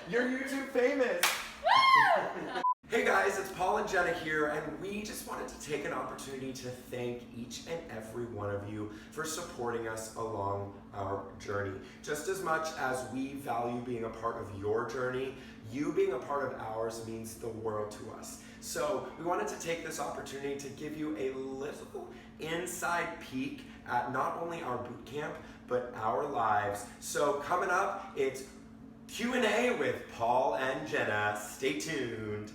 You're YouTube famous. Hey guys, it's Paul and Jenna here, and we just wanted to take an opportunity to thank each and every one of you for supporting us along our journey. Just as much as we value being a part of your journey, you being a part of ours means the world to us. So we wanted to take this opportunity to give you a little inside peek at not only our boot camp, but our lives. So coming up, it's Q&A with Paul and Jenna. Stay tuned.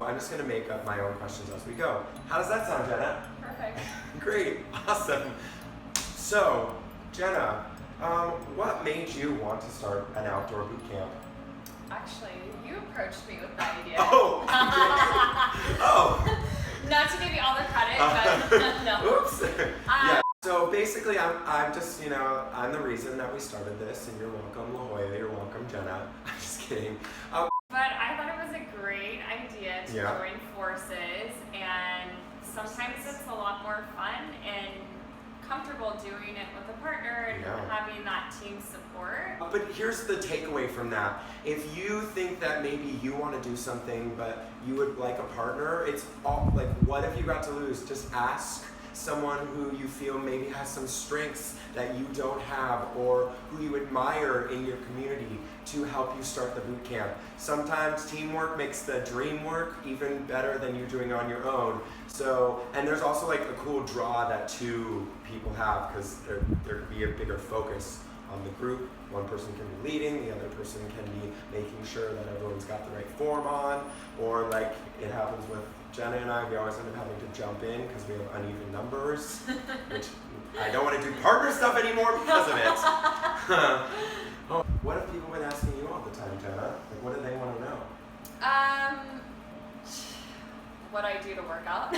I'm just going to make up my own questions as we go. How does that sound, Jenna? Perfect. Great, awesome. So, Jenna, what made you want to start an outdoor boot camp? Actually, you approached me with the idea. Oh! Oh! Not to give you all the credit, but no. Oops. Yeah. So basically, I'm just, I'm the reason that we started this, and you're welcome, La Jolla. You're welcome, Jenna. I'm just kidding. But I thought it was a great idea to join forces, and sometimes it's a lot more fun and comfortable doing it with a partner and having that team support. But here's the takeaway from that. If you think that maybe you want to do something but you would like a partner, it's all like, what have you got to lose? Just ask someone who you feel maybe has some strengths that you don't have, or who you admire in your community, to help you start the boot camp. Sometimes teamwork makes the dream work even better than you doing on your own. So, and there's also like a cool draw that two people have, because there could be a bigger focus on the group. One person can be leading, the other person can be making sure that everyone's got the right form on, or like it happens with Jenna and I, we always end up having to jump in because we have uneven numbers, which I don't want to do partner stuff anymore because of it. Oh, what have people been asking you all the time, Jenna? Like, what do they want to know? What I do to work out.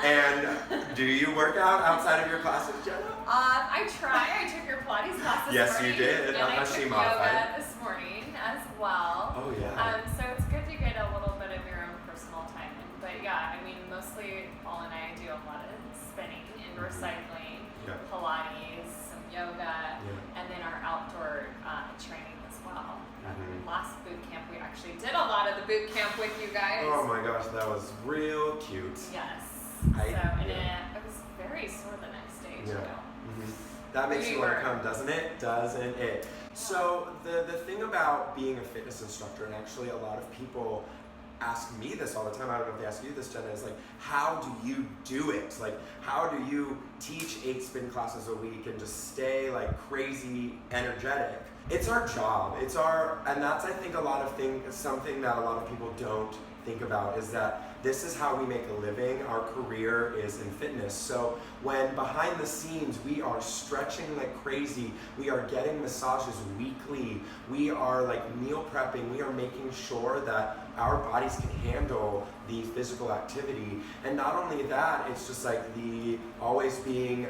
And do you work out outside of your classes, Jenna? I try. I took your Pilates class this morning. Yes, you did. And I took yoga this morning as well. Oh, yeah. So it's good to get a little bit of your own personal time in. But yeah, I mean, mostly Paul and I do a lot of spinning, indoor cycling, Pilates, some yoga, and then our outdoor training as well. Last boot camp, we actually did a lot of the boot camp with you guys. Oh my gosh, that was real cute. Yes. It was very sore the next day too. That makes you want to come, doesn't it? Doesn't it? So the thing about being a fitness instructor, and actually a lot of people ask me this all the time, I don't know if they ask you this, Jenna, is like, how do you do it? Like, how do you teach 8 spin classes a week and just stay like crazy energetic? It's our job. And that's, I think, something that a lot of people don't think about, is that this is how we make a living. Our career is in fitness. So when behind the scenes we are stretching like crazy, we are getting massages weekly, we are like meal prepping, we are making sure that our bodies can handle the physical activity. And not only that, it's just like the always being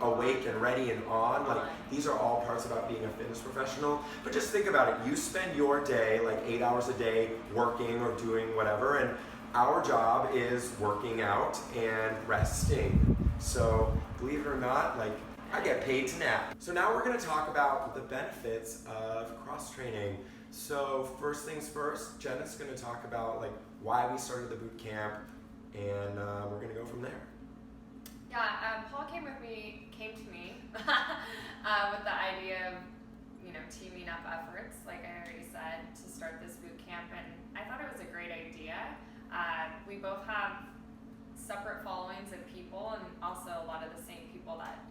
awake and ready and on. Like, these are all parts about being a fitness professional. But just think about it. You spend your day like 8 hours a day working or doing whatever, and our job is working out and resting. So believe it or not, like, I get paid to nap. So now we're going to talk about the benefits of cross training. So first things first, Jenna's going to talk about like why we started the boot camp, and we're going to go from there. Yeah, Paul came to me with the idea of, teaming up efforts, like I already said, to start this boot camp, and I thought it was a great idea. We both have separate followings of people, and also a lot of the same people that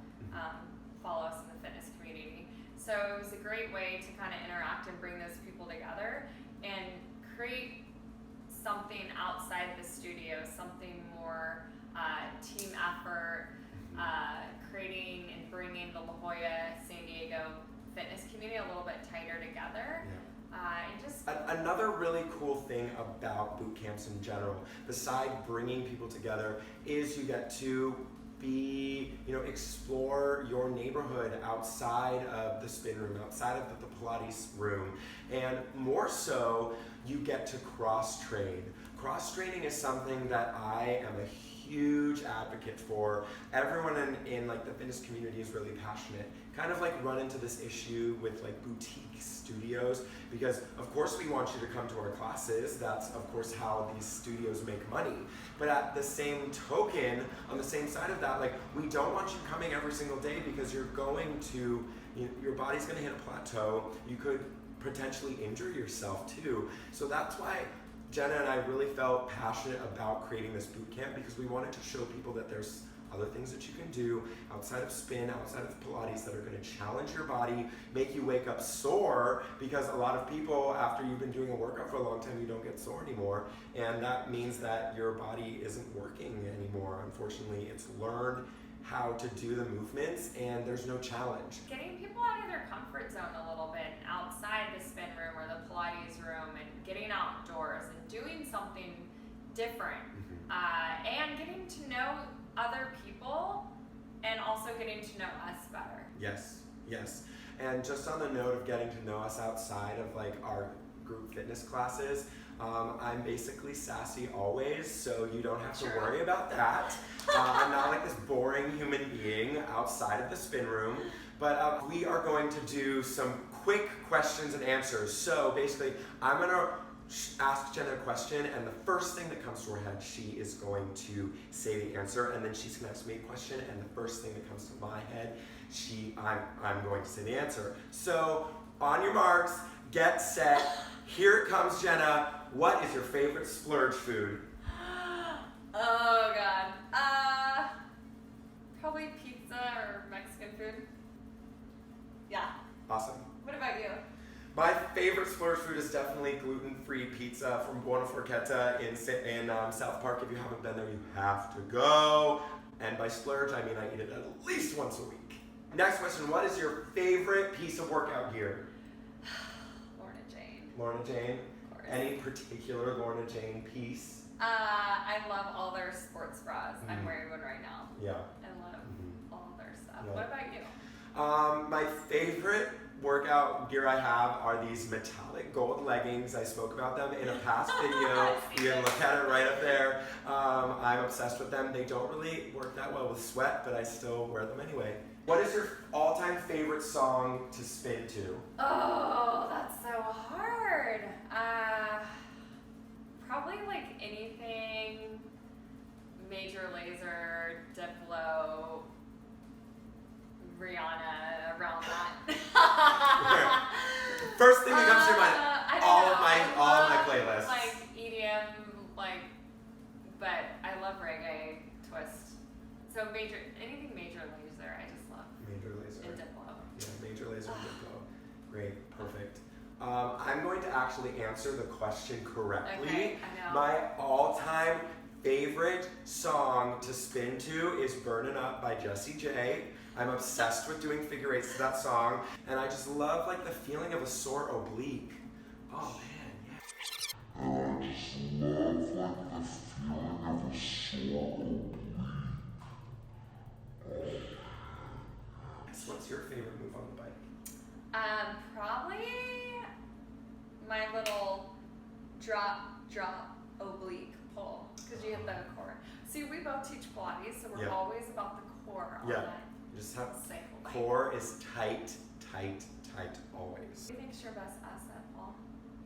follow us in the fitness community. So it was a great way to kind of interact and bring those people together and create something outside the studio, something more team effort, creating and bringing the La Jolla, San Diego fitness community a little bit tighter together. And just another really cool thing about boot camps in general, beside bringing people together, is you get to explore your neighborhood outside of the spin room, outside of the Pilates room, and more so, you get to cross train. Cross training is something that I am a huge advocate for. Everyone in like the fitness community is really passionate. Kind of like run into this issue with like boutique studios, because of course we want you to come to our classes. That's of course how these studios make money. But at the same token, on the same side of that, like we don't want you coming every single day, because you're going to, your body's going to hit a plateau. You could potentially injure yourself too. So that's why Jenna and I really felt passionate about creating this boot camp, because we wanted to show people that there's other things that you can do outside of spin, outside of Pilates, that are going to challenge your body, make you wake up sore, because a lot of people, after you've been doing a workout for a long time, you don't get sore anymore, and that means that your body isn't working anymore. Unfortunately, it's learned how to do the movements, and there's no challenge. Getting people out of their comfort zone a little bit, outside the spin room or the Pilates room, and getting outdoors and doing something different, and getting to know other people, and also getting to know us better. Yes, yes. And just on the note of getting to know us outside of like our group fitness classes, I'm basically sassy always, so you don't have to worry about that. I'm not like this boring human being outside of the spin room, but we are going to do some quick questions and answers. So basically, I'm gonna ask Jenna a question, and the first thing that comes to her head, she is going to say the answer, and then she's gonna ask me a question, and the first thing that comes to my head, I'm going to say the answer. So on your marks, get set, here it comes, Jenna. What is your favorite splurge food? Oh God, probably pizza or Mexican food. Yeah. Awesome. What about you? My favorite splurge food is definitely gluten-free pizza from Buona Forchetta in South Park. If you haven't been there, you have to go. And by splurge, I mean I eat it at least once a week. Next question, what is your favorite piece of workout gear? Lorna Jane. Lorna Jane? Of course. Any particular Lorna Jane piece? I love all their sports bras. I'm wearing one right now. Yeah. I love all their stuff. Yeah. What about you? My favorite workout gear I have are these metallic gold leggings. I spoke about them in a past video. You can look at it right up there. I'm obsessed with them. They don't really work that well with sweat, but I still wear them anyway. What is your all-time favorite song to spin to? Oh, that's so hard. Probably like anything Major Lazer, Diplo, Rihanna, around that. First thing that comes to your mind. All of my playlists. Like EDM, but I love reggae, twist. So anything Major Lazer, I just love. Major Lazer. And Diplo. Yeah, Major Lazer and Diplo. Great, perfect. I'm going to actually answer the question correctly. Okay, I know. My all-time favorite song to spin to is Burnin' Up by Jessie J. I'm obsessed with doing figure eights to that song, and I just love like the feeling of a sore oblique. Oh man, yeah. And I just love like the feeling of a sore oblique. So what's your favorite move on the bike? Probably my little drop, oblique pull, because you hit the core. See, we both teach Pilates, so we're always about the core on that. You just have cycle bike. core is tight, always. What do you think's your best asset, Paul?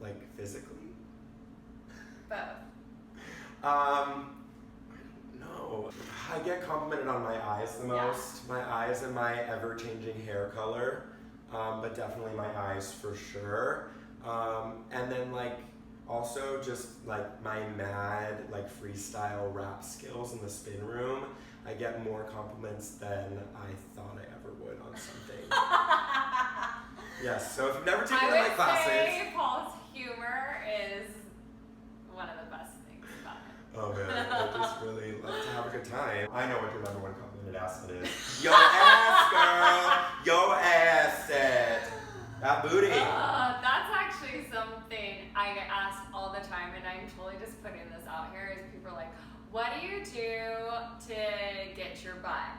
Like physically? Both. No. I get complimented on my eyes the most. My eyes and my ever-changing hair color. But definitely my eyes for sure. And then like also just like my mad like freestyle rap skills in the spin room. I get more compliments than I thought I ever would on something. Yes, so if you've never taken one of my classes. I would say Paul's humor is one of the best things about him. Oh man, I just really love to have a good time. I know what your number one complimented asset is. Yo ass girl! Yo asset! That booty! That's actually something I get asked all the time, and I'm totally just putting this out here, is people are like, what do you do to get your butt?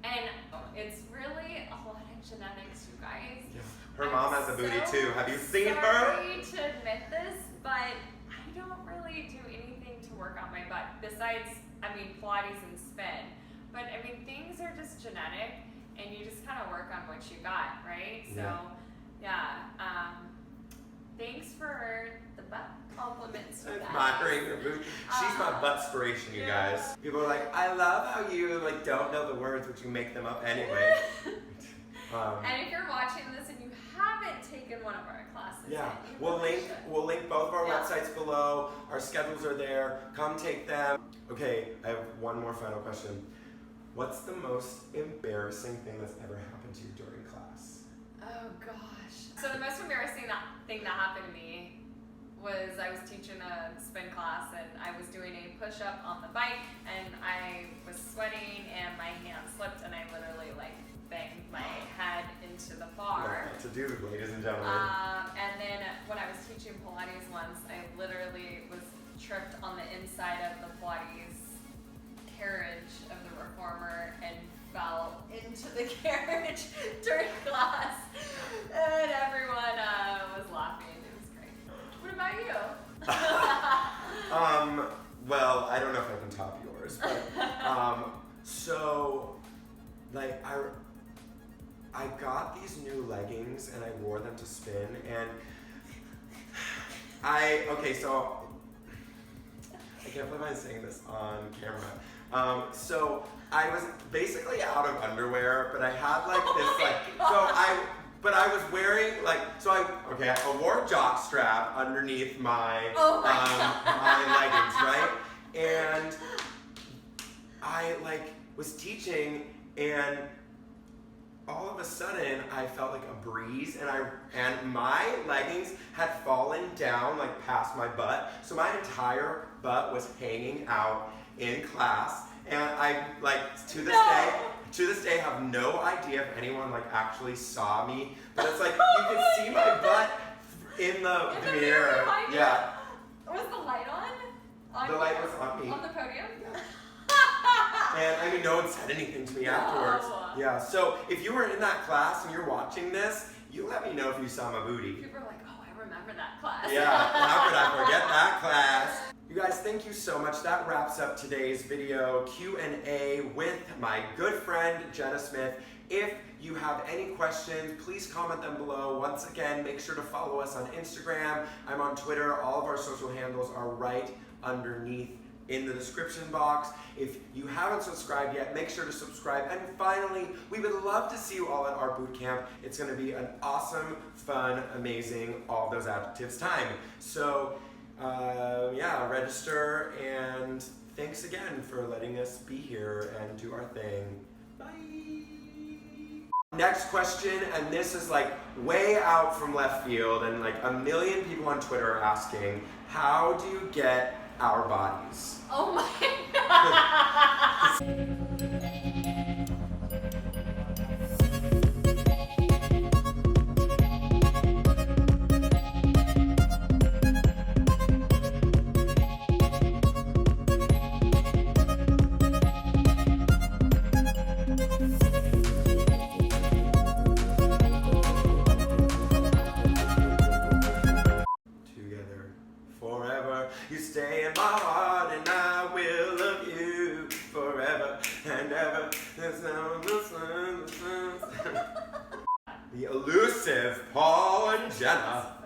And it's really a lot of genetics, you guys. Yeah. Her mom has a booty too. Have you seen her? Sorry to admit this, but I don't really do anything to work on my butt besides, Pilates and spin. But I mean, things are just genetic, and you just kind of work on what you got, right? So, thanks for the butt compliments, you guys. Admiring her boot. She's my butt-spiration, you guys. People are like, I love how you like don't know the words, but you make them up anyway. And if you're watching this and you haven't taken one of our classes, we'll link both of our websites below. Our schedules are there. Come take them. Okay, I have one more final question. What's the most embarrassing thing that's ever happened to you during class? Oh gosh. So the most embarrassing thing that happened to me was I was teaching a spin class and I was doing a push-up on the bike and I was sweating and my hand slipped and I literally like banged my head into the bar. What to do, ladies and gentlemen. And then when I was teaching Pilates once, I literally was tripped on the inside of the Pilates carriage of the reformer and fell into the carriage during class. And everyone was laughing. It was great. What about you? Well, I don't know if I can top yours, but so like I got these new leggings and I wore them to spin and so I can't believe I'm saying this on camera. So I was basically out of underwear, but I had like this I was wearing I wore a jock strap underneath my my leggings, right? And I was teaching and all of a sudden I felt like a breeze and my leggings had fallen down past my butt. So my entire butt was hanging out in class and I to this day have no idea if anyone actually saw me, but it's you can see my butt in the mirror. Yeah. Was the light on? The light was on me. On the podium? Yeah. And I mean, no one said anything to me afterwards. Yeah, so if you were in that class and you're watching this, you let me know if you saw my booty. People are like, oh, I remember that class. Yeah, how could I forget that class? You guys, thank you so much. That wraps up today's video Q&A with my good friend, Jenna Smith. If you have any questions, please comment them below. Once again, make sure to follow us on Instagram. I'm on Twitter. All of our social handles are right underneath in the description box. If you haven't subscribed yet, make sure to subscribe. And finally, we would love to see you all at our boot camp. It's gonna be an awesome, fun, amazing, all those adjectives time. So, register, and thanks again for letting us be here and do our thing. Bye. Next question, and this is way out from left field, and a million people on Twitter are asking, how do you get our bodies? Oh my god! You stay in my heart and I will love you forever and ever. The elusive Paul and Jenna.